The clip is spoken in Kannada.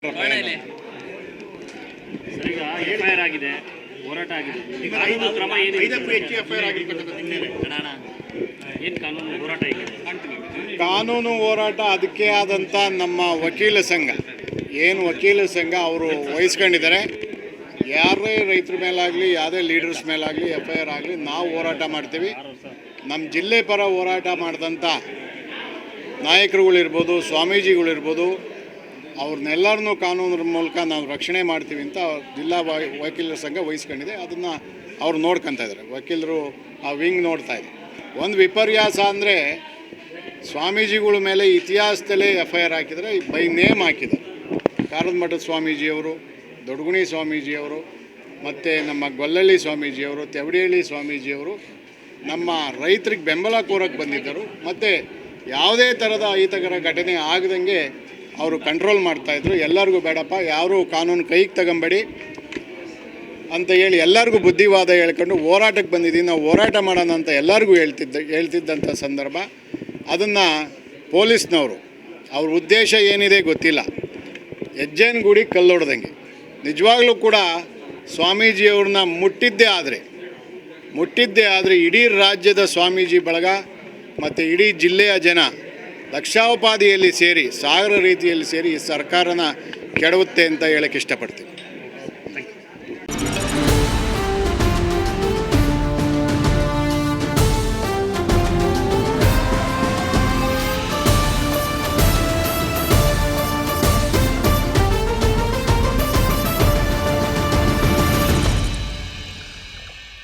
ಠಾಣೆಯಲ್ಲಿ ಸರ್, ಈಗ ಎಫ್ಐಆರ್ ಆಗಿದೆ, ಹೋರಾಟ ಆಗಿದೆ. ಕಾನೂನು ಕ್ರಮ ಏನಿದೆ? ಏನು ಕಾನೂನು ಹೋರಾಟ ಈಗ? ಕಾನೂನು ಹೋರಾಟ ಅದಕ್ಕೆ ಆದಂಥ ನಮ್ಮ ವಕೀಲ ಸಂಘ ಏನು ವಕೀಲ ಸಂಘ ಅವರು ವಹಿಸ್ಕೊಂಡಿದ್ದಾರೆ. ಯಾರೇ ರೈತರ ಮೇಲಾಗಲಿ ಯಾವುದೇ ಲೀಡರ್ಸ್ ಮೇಲಾಗಲಿ ಎಫ್ಐಆರ್ ಆಗಲಿ ನಾವು ಹೋರಾಟ ಮಾಡ್ತೀವಿ. ನಮ್ಮ ಜಿಲ್ಲೆ ಪರ ಹೋರಾಟ ಮಾಡಿದಂಥ ನಾಯಕರುಗಳಿರ್ಬೋದು, ಸ್ವಾಮೀಜಿಗಳಿರ್ಬೋದು, ಅವ್ರನ್ನೆಲ್ಲರನ್ನೂ ಕಾನೂನಿನ ಮೂಲಕ ನಾವು ರಕ್ಷಣೆ ಮಾಡ್ತೀವಿ ಅಂತ ಜಿಲ್ಲಾ ವಕೀಲರ ಸಂಘ ವಹಿಸ್ಕೊಂಡಿದೆ. ಅದನ್ನು ಅವ್ರು ನೋಡ್ಕೊತಾ ಇದ್ದಾರೆ, ವಕೀಲರು ಆ ವಿಂಗ್ ನೋಡ್ತಾ ಇದೆ. ಒಂದು ವಿಪರ್ಯಾಸ ಅಂದರೆ ಸ್ವಾಮೀಜಿಗಳ ಮೇಲೆ ಇತಿಹಾಸದಲ್ಲೇ ಎಫ್ಐಆರ್ ಹಾಕಿದರೆ ಬೈ ನೇಮ್ ಹಾಕಿದ್ದಾರೆ. ಕಾರದ ಮಠದ ಸ್ವಾಮೀಜಿಯವರು, ದೊಡ್ಡಗುಣಿ ಸ್ವಾಮೀಜಿಯವರು, ಮತ್ತು ನಮ್ಮ ಗೊಲ್ಲಳ್ಳಿ ಸ್ವಾಮೀಜಿಯವರು, ತೆವಡಿಹಳ್ಳಿ ಸ್ವಾಮೀಜಿಯವರು ನಮ್ಮ ರೈತರಿಗೆ ಬೆಂಬಲ ಕೋರಕ್ಕೆ ಬಂದಿದ್ದರು. ಮತ್ತು ಯಾವುದೇ ಥರದ ಅಹಿತಕರ ಘಟನೆ ಆಗದಂಗೆ ಅವರು ಕಂಟ್ರೋಲ್ ಮಾಡ್ತಾಯಿದ್ರು. ಎಲ್ಲರಿಗೂ ಬೇಡಪ್ಪ, ಯಾರೂ ಕಾನೂನು ಕೈಗೆ ತಗೊಂಬೇಡಿ ಅಂತ ಹೇಳಿ ಎಲ್ಲರಿಗೂ ಬುದ್ಧಿವಾದ ಹೇಳ್ಕೊಂಡು ಹೋರಾಟಕ್ಕೆ ಬಂದಿದ್ದೀವಿ, ನಾವು ಹೋರಾಟ ಮಾಡೋಣ ಅಂತ ಎಲ್ಲರಿಗೂ ಹೇಳ್ತಿದ್ದಂಥ ಸಂದರ್ಭ. ಅದನ್ನು ಪೊಲೀಸ್ನವರು ಅವ್ರ ಉದ್ದೇಶ ಏನಿದೆ ಗೊತ್ತಿಲ್ಲ, ಹೆಜ್ಜೆನ ಗುಡಿ ಕಲ್ಲೊಡ್ದಂಗೆ. ನಿಜವಾಗ್ಲೂ ಕೂಡ ಸ್ವಾಮೀಜಿಯವ್ರನ್ನ ಮುಟ್ಟಿದ್ದೇ ಆದರೆ ಇಡೀ ರಾಜ್ಯದ ಸ್ವಾಮೀಜಿ ಬಳಗ ಮತ್ತು ಇಡೀ ಜಿಲ್ಲೆಯ ಜನ ಲಕ್ಷಾವಪಾದಿಯಲ್ಲಿ ಸೇರಿ, ಸಾಗರ ರೀತಿಯಲ್ಲಿ ಸೇರಿ ಈ ಸರ್ಕಾರನ ಕೆಡವುತ್ತೆ ಅಂತ ಹೇಳಕ್ಕೆ ಇಷ್ಟಪಡ್ತೀನಿ.